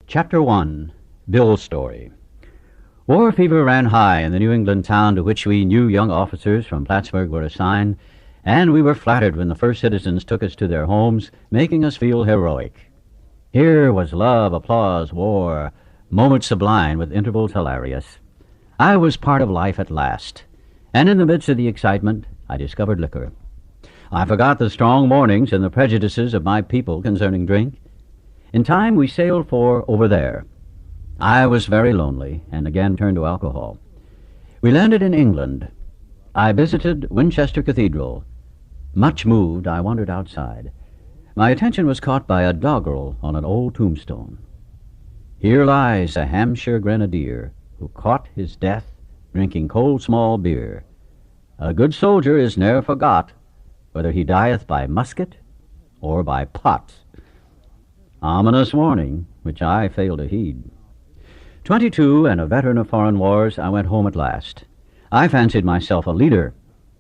Chapter 1. Bill's Story. War fever ran high in the New England town to which we new young officers from Plattsburgh were assigned, and we were flattered when the first citizens took us to their homes, making us feel heroic. Here was love, applause, war, moments sublime with intervals hilarious. I was part of life at last, and in the midst of the excitement, I discovered liquor. I forgot the strong warnings and the prejudices of my people concerning drink. In time, we sailed for over there. I was very lonely, and again turned to alcohol. We landed in England. I visited Winchester Cathedral. Much moved, I wandered outside. My attention was caught by a doggerel on an old tombstone. Here lies a Hampshire grenadier who caught his death drinking cold small beer. A good soldier is ne'er forgot, whether he dieth by musket or by pot. Ominous warning, which I failed to heed. 22 and a veteran of foreign wars, I went home at last. I fancied myself a leader,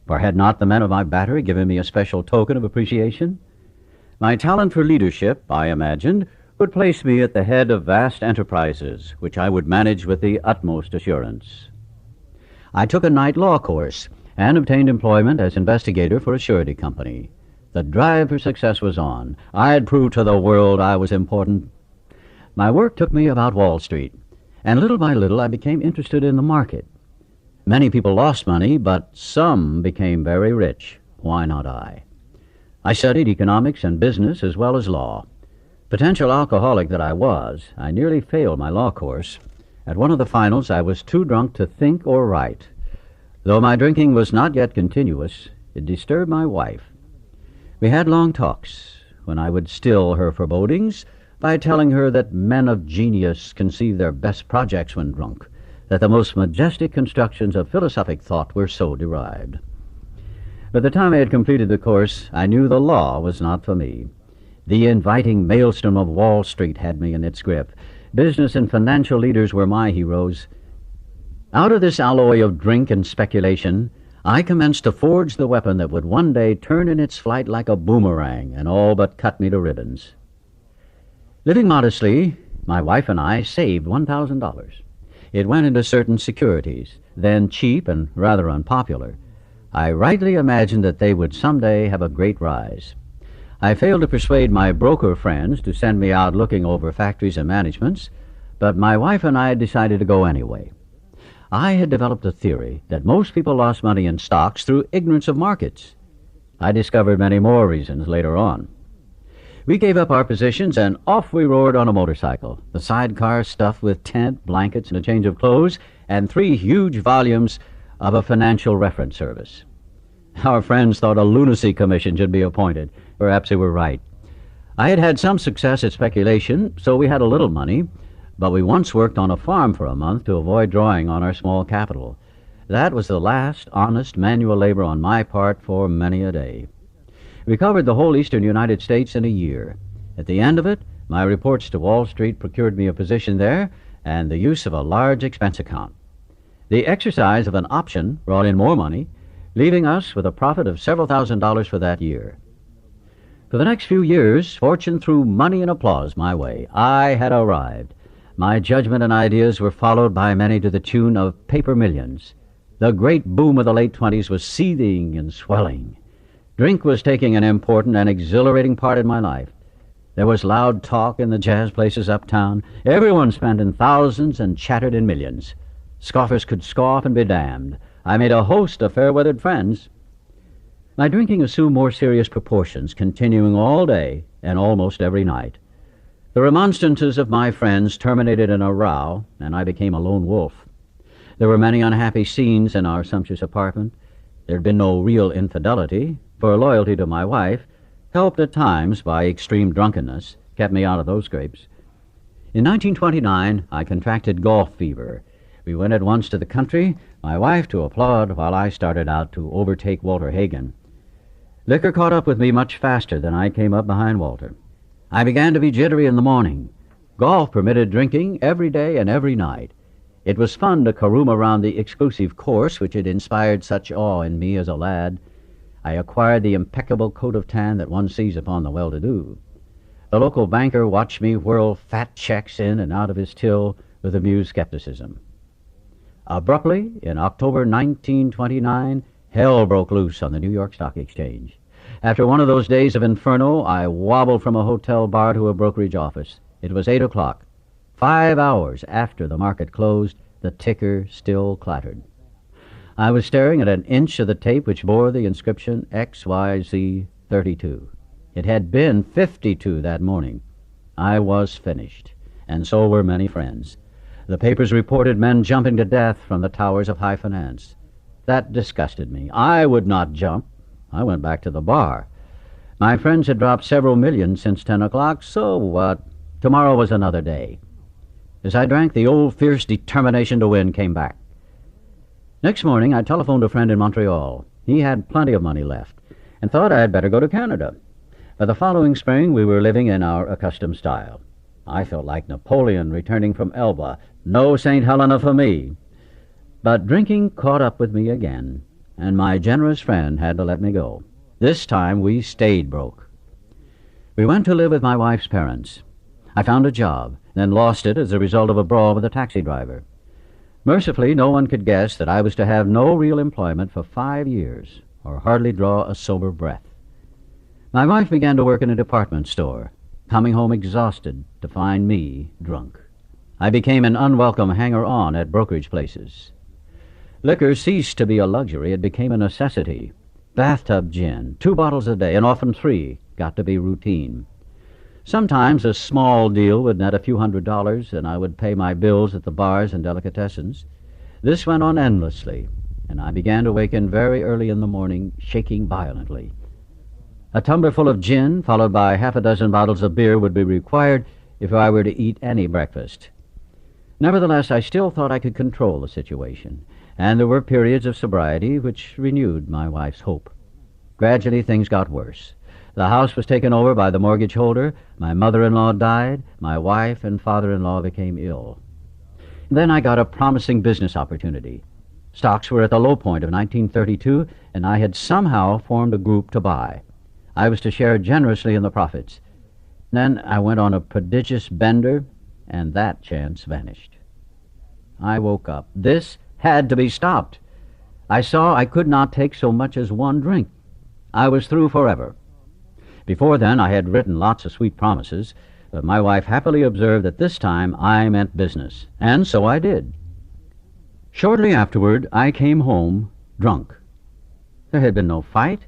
for had not the men of my battery given me a special token of appreciation? My talent for leadership, I imagined, would place me at the head of vast enterprises, which I would manage with the utmost assurance. I took a night law course and obtained employment as investigator for a surety company. The drive for success was on. I had proved to the world I was important. My work took me about Wall Street, and little by little I became interested in the market. Many people lost money, but some became very rich. Why not I? I studied economics and business as well as law. Potential alcoholic that I was, I nearly failed my law course. At one of the finals, I was too drunk to think or write. Though my drinking was not yet continuous, it disturbed my wife. We had long talks, when I would still her forebodings by telling her that men of genius conceive their best projects when drunk, that the most majestic constructions of philosophic thought were so derived. By the time I had completed the course, I knew the law was not for me. The inviting maelstrom of Wall Street had me in its grip. Business and financial leaders were my heroes. Out of this alloy of drink and speculation, I commenced to forge the weapon that would one day turn in its flight like a boomerang and all but cut me to ribbons. Living modestly, my wife and I saved $1,000. It went into certain securities, then cheap and rather unpopular. I rightly imagined that they would someday have a great rise. I failed to persuade my broker friends to send me out looking over factories and managements, but my wife and I decided to go anyway. I had developed a theory that most people lost money in stocks through ignorance of markets. I discovered many more reasons later on. We gave up our positions and off we roared on a motorcycle, the sidecar stuffed with tent, blankets, and a change of clothes, and 3 huge volumes of a financial reference service. Our friends thought a lunacy commission should be appointed. Perhaps they were right. I had had some success at speculation, so we had a little money, but we once worked on a farm for a month to avoid drawing on our small capital. That was the last honest manual labor on my part for many a day. We covered the whole eastern United States in a year. At the end of it, my reports to Wall Street procured me a position there and the use of a large expense account. The exercise of an option brought in more money, leaving us with a profit of several $1,000s for that year. For the next few years, fortune threw money and applause my way. I had arrived. My judgment and ideas were followed by many to the tune of paper millions. The great boom of the late 20s was seething and swelling. Drink was taking an important and exhilarating part in my life. There was loud talk in the jazz places uptown. Everyone spent in thousands and chattered in millions. Scoffers could scoff and be damned. I made a host of fair-weathered friends. My drinking assumed more serious proportions, continuing all day and almost every night. The remonstrances of my friends terminated in a row, and I became a lone wolf. There were many unhappy scenes in our sumptuous apartment. There had been no real infidelity, for loyalty to my wife, helped at times by extreme drunkenness, kept me out of those scrapes. In 1929, I contracted golf fever. We went at once to the country, my wife to applaud while I started out to overtake Walter Hagen. Liquor caught up with me much faster than I came up behind Walter. I began to be jittery in the morning. Golf permitted drinking every day and every night. It was fun to caroom around the exclusive course which had inspired such awe in me as a lad. I acquired the impeccable coat of tan that one sees upon the well-to-do. The local banker watched me whirl fat checks in and out of his till with amused skepticism. Abruptly, in October 1929, hell broke loose on the New York Stock Exchange. After one of those days of inferno, I wobbled from a hotel bar to a brokerage office. It was 8 o'clock. 5 hours after the market closed, the ticker still clattered. I was staring at an inch of the tape which bore the inscription XYZ32. It had been 52 that morning. I was finished, and so were many friends. The papers reported men jumping to death from the towers of high finance. That disgusted me. I would not jump. I went back to the bar. My friends had dropped several million since 10 o'clock, so what? Tomorrow was another day. As I drank, the old fierce determination to win came back. Next morning, I telephoned a friend in Montreal. He had plenty of money left, and thought I had better go to Canada. By the following spring, we were living in our accustomed style. I felt like Napoleon returning from Elba. No St. Helena for me. But drinking caught up with me again, and my generous friend had to let me go. This time, we stayed broke. We went to live with my wife's parents. I found a job, then lost it as a result of a brawl with a taxi driver. Mercifully, no one could guess that I was to have no real employment for 5 years, or hardly draw a sober breath. My wife began to work in a department store, coming home exhausted to find me drunk. I became an unwelcome hanger-on at brokerage places. Liquor ceased to be a luxury. It became a necessity. Bathtub gin, 2 bottles a day, and often 3, got to be routine. Sometimes a small deal would net a few $100s, and I would pay my bills at the bars and delicatessens. This went on endlessly, and I began to waken very early in the morning, shaking violently. A tumblerful of gin, followed by half a dozen bottles of beer, would be required if I were to eat any breakfast. Nevertheless, I still thought I could control the situation, and there were periods of sobriety which renewed my wife's hope. Gradually, things got worse. The house was taken over by the mortgage holder, my mother-in-law died, my wife and father-in-law became ill. Then I got a promising business opportunity. Stocks were at the low point of 1932, and I had somehow formed a group to buy. I was to share generously in the profits. Then I went on a prodigious bender, and that chance vanished. I woke up. This had to be stopped. I saw I could not take so much as one drink. I was through forever. Before then, I had written lots of sweet promises, but my wife happily observed that this time I meant business, and so I did. Shortly afterward, I came home drunk. There had been no fight.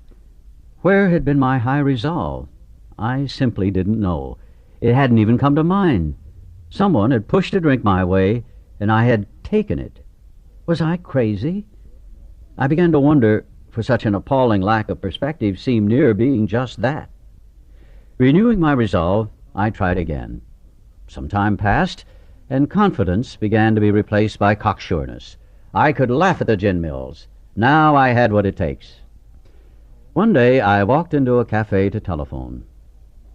Where had been my high resolve? I simply didn't know. It hadn't even come to mind. Someone had pushed a drink my way, and I had taken it. Was I crazy? I began to wonder, for such an appalling lack of perspective seemed near being just that. Renewing my resolve, I tried again. Some time passed, and confidence began to be replaced by cocksureness. I could laugh at the gin mills. Now I had what it takes. One day I walked into a cafe to telephone.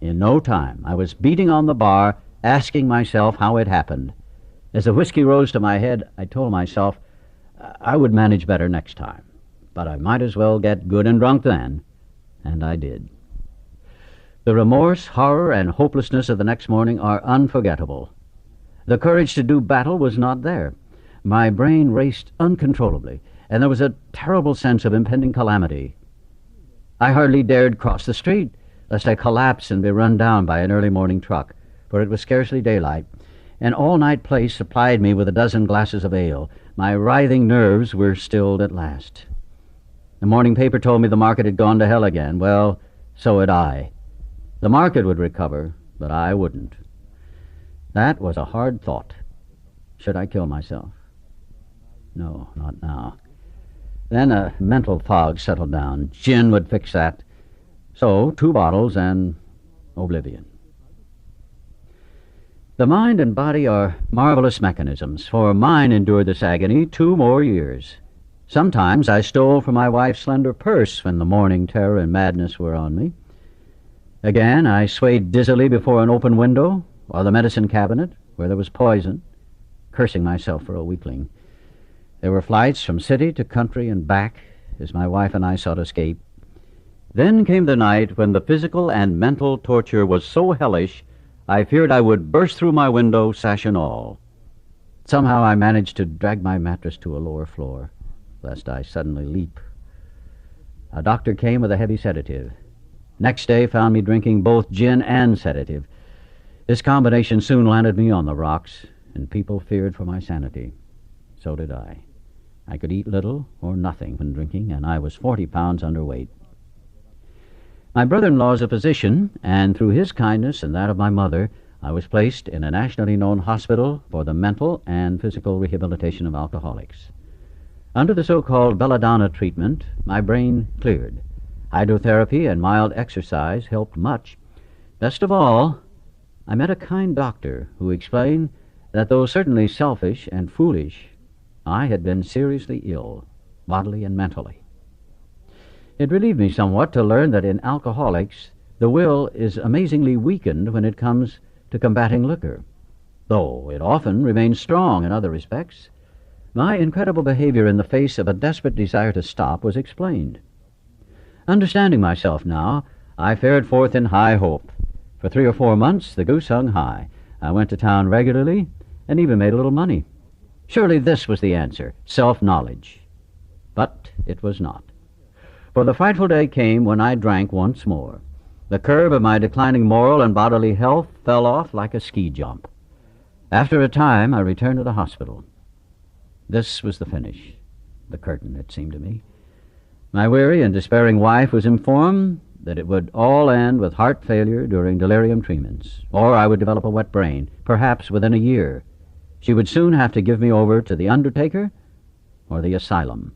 In no time I was beating on the bar, asking myself how it happened. As the whiskey rose to my head, I told myself I would manage better next time, but I might as well get good and drunk then, and I did. The remorse, horror, and hopelessness of the next morning are unforgettable. The courage to do battle was not there. My brain raced uncontrollably, and there was a terrible sense of impending calamity. I hardly dared cross the street, lest I collapse and be run down by an early morning truck, for it was scarcely daylight. An all-night place supplied me with a dozen glasses of ale. My writhing nerves were stilled at last. The morning paper told me the market had gone to hell again. Well, so had I. The market would recover, but I wouldn't. That was a hard thought. Should I kill myself? No, not now. Then a mental fog settled down. Gin would fix that. So 2 bottles and oblivion. The mind and body are marvelous mechanisms, for mine endured this agony 2 more years. Sometimes I stole from my wife's slender purse when the morning terror and madness were on me. Again, I swayed dizzily before an open window or the medicine cabinet where there was poison, cursing myself for a weakling. There were flights from city to country and back as my wife and I sought escape. Then came the night when the physical and mental torture was so hellish I feared I would burst through my window, sash and all. Somehow I managed to drag my mattress to a lower floor, lest I suddenly leap. A doctor came with a heavy sedative. Next day found me drinking both gin and sedative. This combination soon landed me on the rocks, and people feared for my sanity. So did I. I could eat little or nothing when drinking, and I was 40 pounds underweight. My brother-in-law is a physician, and through his kindness and that of my mother, I was placed in a nationally known hospital for the mental and physical rehabilitation of alcoholics. Under the so-called belladonna treatment, my brain cleared. Hydrotherapy and mild exercise helped much. Best of all, I met a kind doctor who explained that though certainly selfish and foolish, I had been seriously ill, bodily and mentally. It relieved me somewhat to learn that in alcoholics, the will is amazingly weakened when it comes to combating liquor. Though it often remains strong in other respects, my incredible behavior in the face of a desperate desire to stop was explained. Understanding myself now, I fared forth in high hope. For 3 or 4 months, the goose hung high. I went to town regularly and even made a little money. Surely this was the answer, self-knowledge. But it was not. For the frightful day came when I drank once more. The curve of my declining moral and bodily health fell off like a ski jump. After a time, I returned to the hospital. This was the finish, the curtain, it seemed to me. My weary and despairing wife was informed that it would all end with heart failure during delirium tremens, or I would develop a wet brain, perhaps within a year. She would soon have to give me over to the undertaker or the asylum.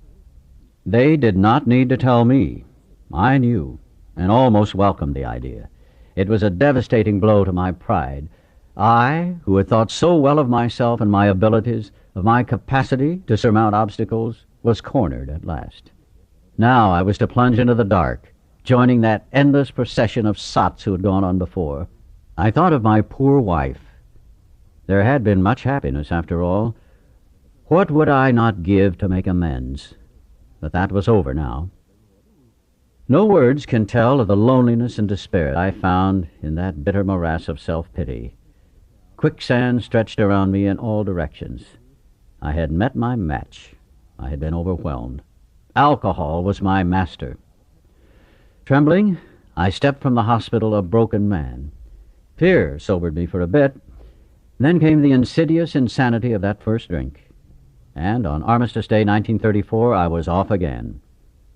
They did not need to tell me. I knew, and almost welcomed the idea. It was a devastating blow to my pride. I, who had thought so well of myself and my abilities, of my capacity to surmount obstacles, was cornered at last. Now I was to plunge into the dark, joining that endless procession of sots who had gone on before. I thought of my poor wife. There had been much happiness, after all. What would I not give to make amends? But that was over now. No words can tell of the loneliness and despair I found in that bitter morass of self-pity. Quicksand stretched around me in all directions. I had met my match. I had been overwhelmed. Alcohol was my master. Trembling, I stepped from the hospital a broken man. Fear sobered me for a bit. Then came the insidious insanity of that first drink. And on Armistice Day 1934, I was off again.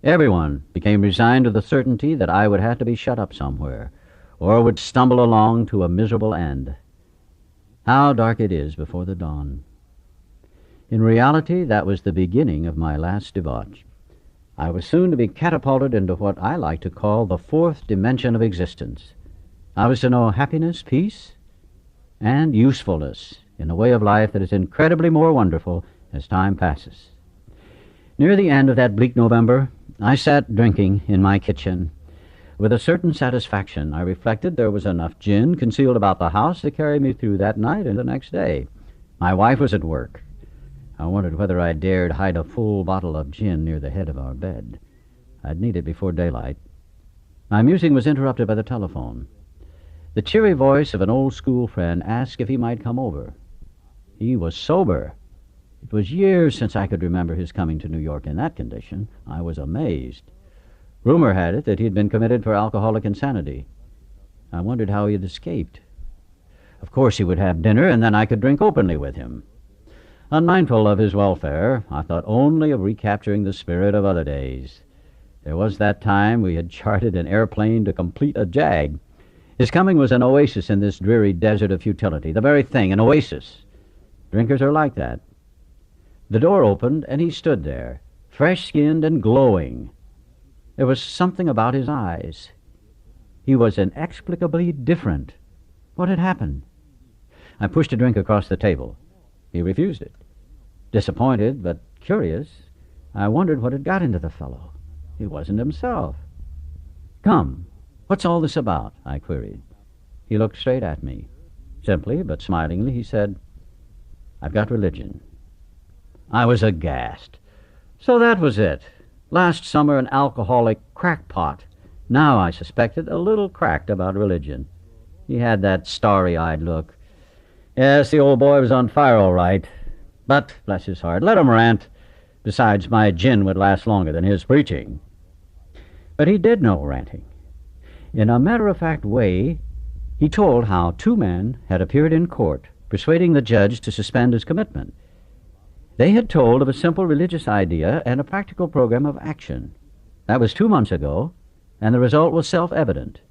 Everyone became resigned to the certainty that I would have to be shut up somewhere, or would stumble along to a miserable end. How dark it is before the dawn. In reality, that was the beginning of my last debauch. I was soon to be catapulted into what I like to call the fourth dimension of existence. I was to know happiness, peace, and usefulness in a way of life that is incredibly more wonderful as time passes. Near the end of that bleak November, I sat drinking in my kitchen. With a certain satisfaction, I reflected there was enough gin concealed about the house to carry me through that night and the next day. My wife was at work. I wondered whether I dared hide a full bottle of gin near the head of our bed. I'd need it before daylight. My musing was interrupted by the telephone. The cheery voice of an old school friend asked if he might come over. He was sober. It was years since I could remember his coming to New York in that condition. I was amazed. Rumor had it that he had been committed for alcoholic insanity. I wondered how he had escaped. Of course he would have dinner, and then I could drink openly with him. Unmindful of his welfare, I thought only of recapturing the spirit of other days. There was that time we had chartered an airplane to complete a jag. His coming was an oasis in this dreary desert of futility. The very thing, an oasis. Drinkers are like that. The door opened, and he stood there, fresh-skinned and glowing. There was something about his eyes. He was inexplicably different. What had happened? I pushed a drink across the table. He refused it. Disappointed, but curious, I wondered what had got into the fellow. He wasn't himself. "Come, what's all this about?" I queried. He looked straight at me. Simply, but smilingly, he said, "I've got religion." I was aghast. So that was it. Last summer, an alcoholic crackpot. now I suspected, a little cracked about religion. He had that starry-eyed look. Yes, the old boy was on fire all right. But, bless his heart, let him rant. Besides, my gin would last longer than his preaching. But he did no ranting. In a matter-of-fact way, he told how two men had appeared in court, persuading the judge to suspend his commitment. They had told of a simple religious idea and a practical program of action. That was 2 months ago, and the result was self-evident.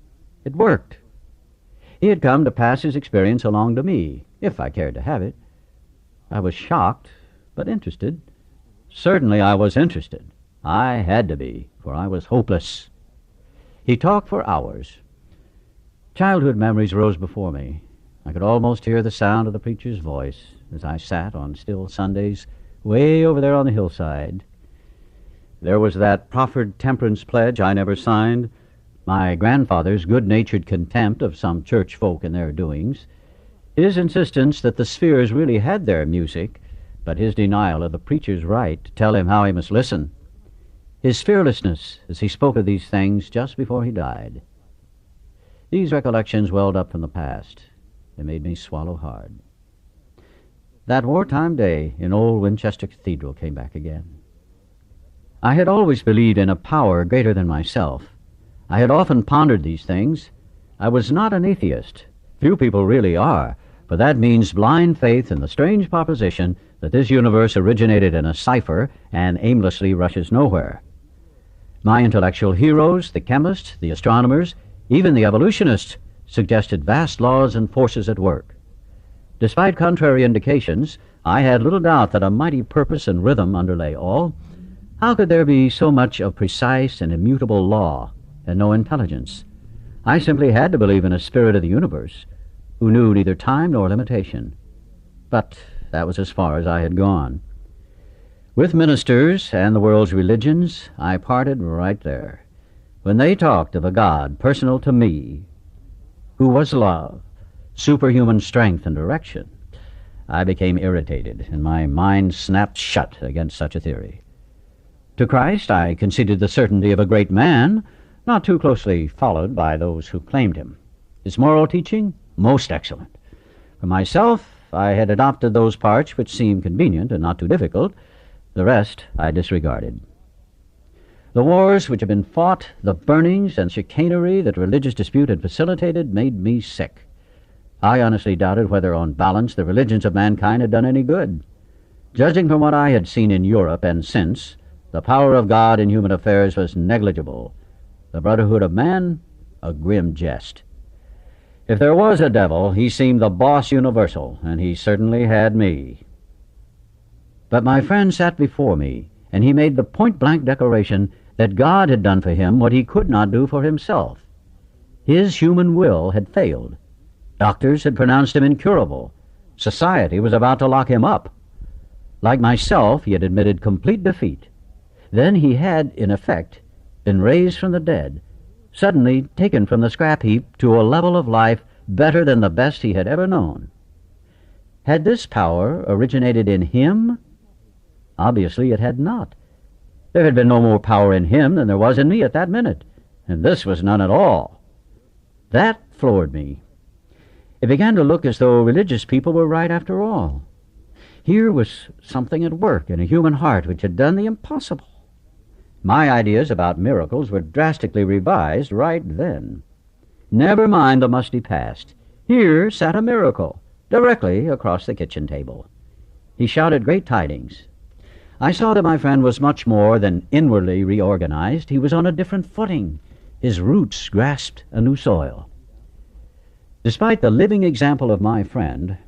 It worked. He had come to pass his experience along to me, if I cared to have it. I was shocked, but interested. Certainly I was interested. I had to be, for I was hopeless. He talked for hours. Childhood memories rose before me. I could almost hear the sound of the preacher's voice as I sat on still Sundays way over there on the hillside. There was that proffered temperance pledge I never signed, my grandfather's good-natured contempt of some church folk and their doings, his insistence that the spheres really had their music, but his denial of the preacher's right to tell him how he must listen, his fearlessness as he spoke of these things just before he died. These recollections welled up from the past. They made me swallow hard. That wartime day in old Winchester Cathedral came back again. I had always believed in a power greater than myself. I had often pondered these things. I was not an atheist. Few people really are, for that means blind faith in the strange proposition that this universe originated in a cipher and aimlessly rushes nowhere. My intellectual heroes, the chemists, the astronomers, even the evolutionists, suggested vast laws and forces at work. Despite contrary indications, I had little doubt that a mighty purpose and rhythm underlay all. How could there be so much of precise and immutable law and no intelligence? I simply had to believe in a spirit of the universe who knew neither time nor limitation. But that was as far as I had gone. With ministers and the world's religions, I parted right there. When they talked of a God personal to me, who was love, superhuman strength and direction, I became irritated, and my mind snapped shut against such a theory. To Christ I conceded the certainty of a great man, not too closely followed by those who claimed him. His moral teaching, most excellent. For myself, I had adopted those parts which seemed convenient and not too difficult. The rest I disregarded. The wars which had been fought, the burnings and chicanery that religious dispute had facilitated, made me sick. I honestly doubted whether, on balance, the religions of mankind had done any good. Judging from what I had seen in Europe and since, the power of God in human affairs was negligible. The brotherhood of man, a grim jest. If there was a devil, he seemed the boss universal, and he certainly had me. But my friend sat before me, and he made the point-blank declaration that God had done for him what he could not do for himself. His human will had failed. Doctors had pronounced him incurable. Society was about to lock him up. Like myself, he had admitted complete defeat. Then he had, in effect, been raised from the dead, suddenly taken from the scrap heap to a level of life better than the best he had ever known. Had this power originated in him? Obviously it had not. There had been no more power in him than there was in me at that minute, and this was none at all. That floored me. It began to look as though religious people were right after all. Here was something at work in a human heart which had done the impossible. My ideas about miracles were drastically revised right then. Never mind the musty past. Here sat a miracle, directly across the kitchen table. He shouted great tidings. I saw that my friend was much more than inwardly reorganized. He was on a different footing. His roots grasped a new soil. Despite the living example of my friend,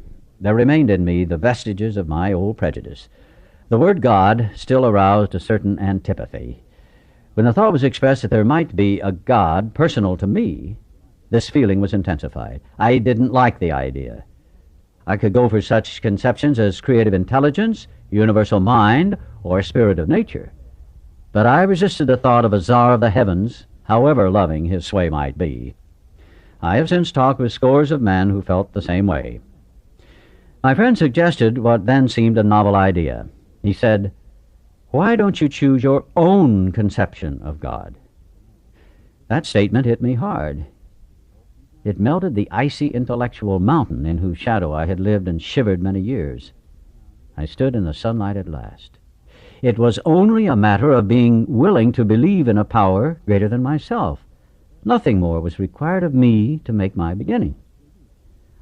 there remained in me the vestiges of my old prejudice. The word God still aroused a certain antipathy. When the thought was expressed that there might be a God personal to me, this feeling was intensified. I didn't like the idea. I could go for such conceptions as creative intelligence, universal mind, or spirit of nature. But I resisted the thought of a czar of the heavens, however loving his sway might be. I have since talked with scores of men who felt the same way. My friend suggested what then seemed a novel idea. He said, "Why don't you choose your own conception of God?" That statement hit me hard. It melted the icy intellectual mountain in whose shadow I had lived and shivered many years. I stood in the sunlight at last. It was only a matter of being willing to believe in a power greater than myself. Nothing more was required of me to make my beginning.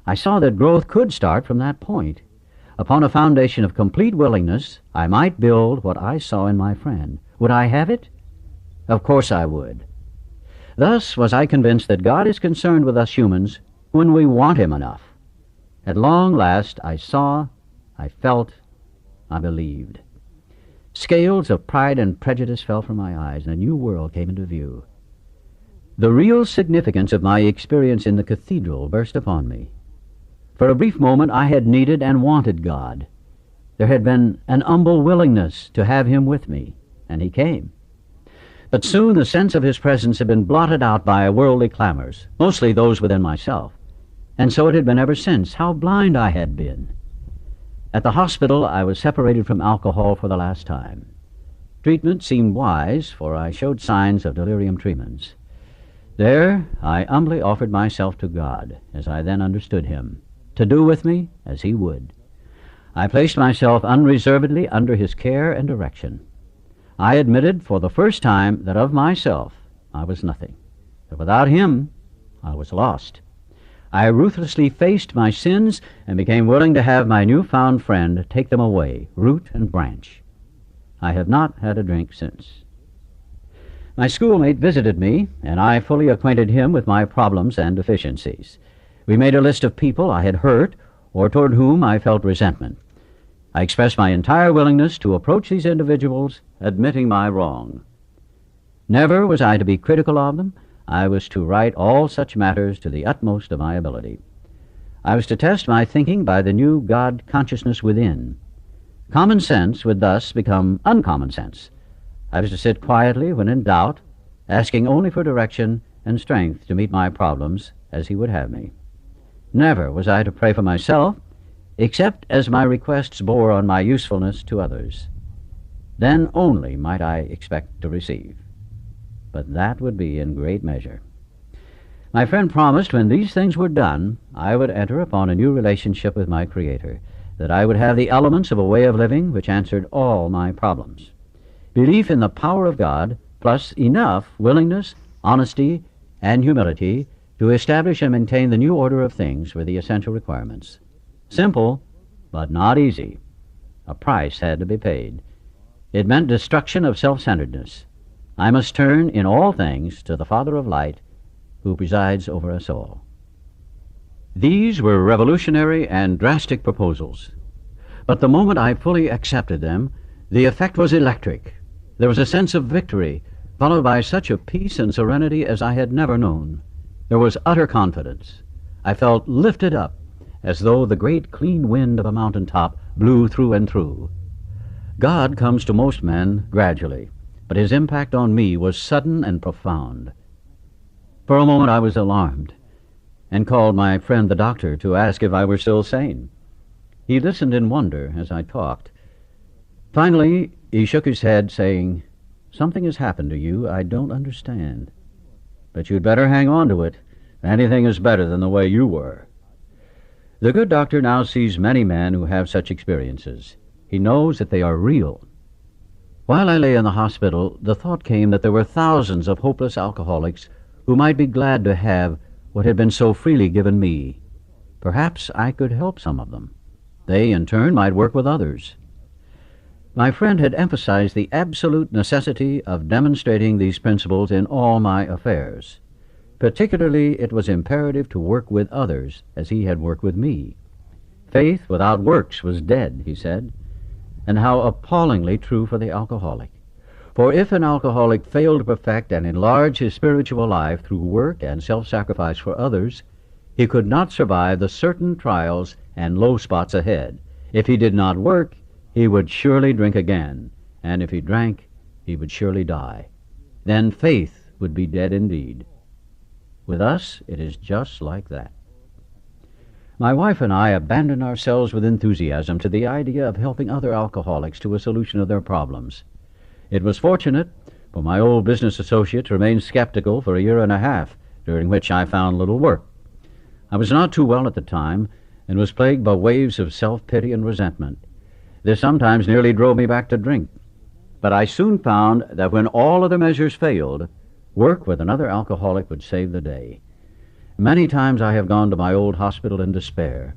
I saw that growth could start from that point. Upon a foundation of complete willingness, I might build what I saw in my friend. Would I have it? Of course I would. Thus was I convinced that God is concerned with us humans when we want Him enough. At long last I saw, I felt, I believed. Scales of pride and prejudice fell from my eyes, and a new world came into view. The real significance of my experience in the cathedral burst upon me. For a brief moment I had needed and wanted God. There had been an humble willingness to have Him with me, and He came. But soon the sense of His presence had been blotted out by worldly clamors, mostly those within myself. And so it had been ever since. How blind I had been! At the hospital I was separated from alcohol for the last time. Treatment seemed wise, for I showed signs of delirium tremens. There I humbly offered myself to God, as I then understood Him, to do with me as He would. I placed myself unreservedly under His care and direction. I admitted for the first time that of myself I was nothing, that without Him I was lost. I ruthlessly faced my sins and became willing to have my newfound friend take them away, root and branch. I have not had a drink since. My schoolmate visited me, and I fully acquainted him with my problems and deficiencies. We made a list of people I had hurt or toward whom I felt resentment. I expressed my entire willingness to approach these individuals, admitting my wrong. Never was I to be critical of them. I was to right all such matters to the utmost of my ability. I was to test my thinking by the new God consciousness within. Common sense would thus become uncommon sense. I was to sit quietly when in doubt, asking only for direction and strength to meet my problems as He would have me. Never was I to pray for myself, except as my requests bore on my usefulness to others. Then only might I expect to receive. But that would be in great measure. My friend promised when these things were done, I would enter upon a new relationship with my Creator, that I would have the elements of a way of living which answered all my problems. Belief in the power of God, plus enough willingness, honesty, and humility to establish and maintain the new order of things were the essential requirements. Simple, but not easy. A price had to be paid. It meant destruction of self-centeredness. I must turn in all things to the Father of light, who presides over us all. These were revolutionary and drastic proposals. But the moment I fully accepted them, the effect was electric. There was a sense of victory, followed by such a peace and serenity as I had never known. There was utter confidence. I felt lifted up, as though the great clean wind of a mountain-top blew through and through. God comes to most men gradually, but His impact on me was sudden and profound. For a moment I was alarmed, and called my friend the doctor to ask if I were still sane. He listened in wonder as I talked. Finally, he shook his head, saying, "Something has happened to you I don't understand. But you'd better hang on to it. Anything is better than the way you were." The good doctor now sees many men who have such experiences. He knows that they are real. While I lay in the hospital, the thought came that there were thousands of hopeless alcoholics who might be glad to have what had been so freely given me. Perhaps I could help some of them. They, in turn, might work with others. My friend had emphasized the absolute necessity of demonstrating these principles in all my affairs. Particularly, it was imperative to work with others as he had worked with me. Faith without works was dead, he said, and how appallingly true for the alcoholic. For if an alcoholic failed to perfect and enlarge his spiritual life through work and self-sacrifice for others, he could not survive the certain trials and low spots ahead. If he did not work, he would surely drink again, and if he drank, he would surely die. Then faith would be dead indeed. With us, it is just like that. My wife and I abandoned ourselves with enthusiasm to the idea of helping other alcoholics to a solution of their problems. It was fortunate, for my old business associates remained skeptical for a year and a half, during which I found little work. I was not too well at the time, and was plagued by waves of self-pity and resentment. This sometimes nearly drove me back to drink. But I soon found that when all other measures failed, work with another alcoholic would save the day. Many times I have gone to my old hospital in despair.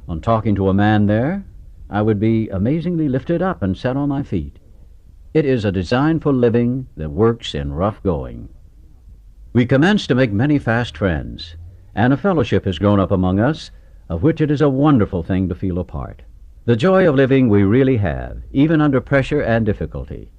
On talking to a man there, I would be amazingly lifted up and set on my feet. It is a design for living that works in rough going. We commenced to make many fast friends, and a fellowship has grown up among us, of which it is a wonderful thing to feel a part. The joy of living we really have, even under pressure and difficulty.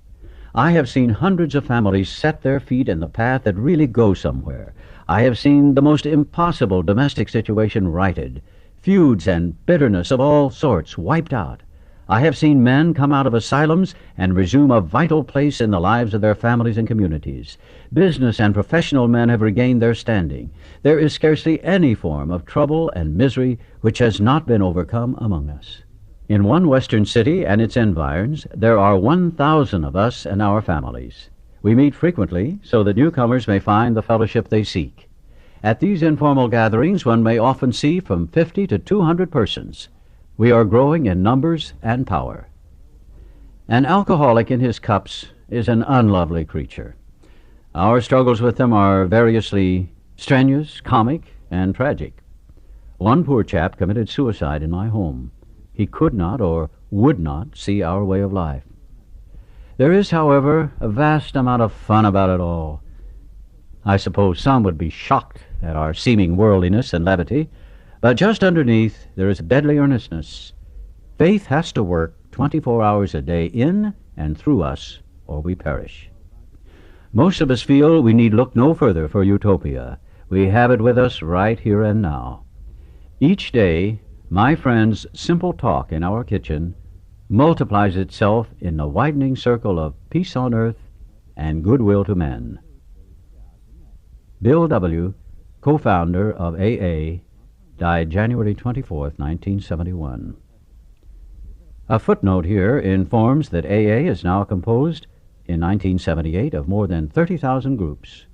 I have seen hundreds of families set their feet in the path that really goes somewhere. I have seen the most impossible domestic situation righted, feuds and bitterness of all sorts wiped out. I have seen men come out of asylums and resume a vital place in the lives of their families and communities. Business and professional men have regained their standing. There is scarcely any form of trouble and misery which has not been overcome among us. In one western city and its environs, there are 1,000 of us and our families. We meet frequently so that newcomers may find the fellowship they seek. At these informal gatherings, one may often see from 50 to 200 persons. We are growing in numbers and power. An alcoholic in his cups is an unlovely creature. Our struggles with them are variously strenuous, comic, and tragic. One poor chap committed suicide in my home. He could not or would not see our way of life. There is, however, a vast amount of fun about it all. I suppose some would be shocked at our seeming worldliness and levity, but just underneath there is deadly earnestness. Faith has to work 24 hours a day in and through us, or we perish. Most of us feel we need look no further for utopia. We have it with us right here and now. Each day, my friend's simple talk in our kitchen multiplies itself in the widening circle of peace on earth and goodwill to men. Bill W., co-founder of AA, died January 24th, 1971. A footnote here informs that AA is now composed in 1978 of more than 30,000 groups.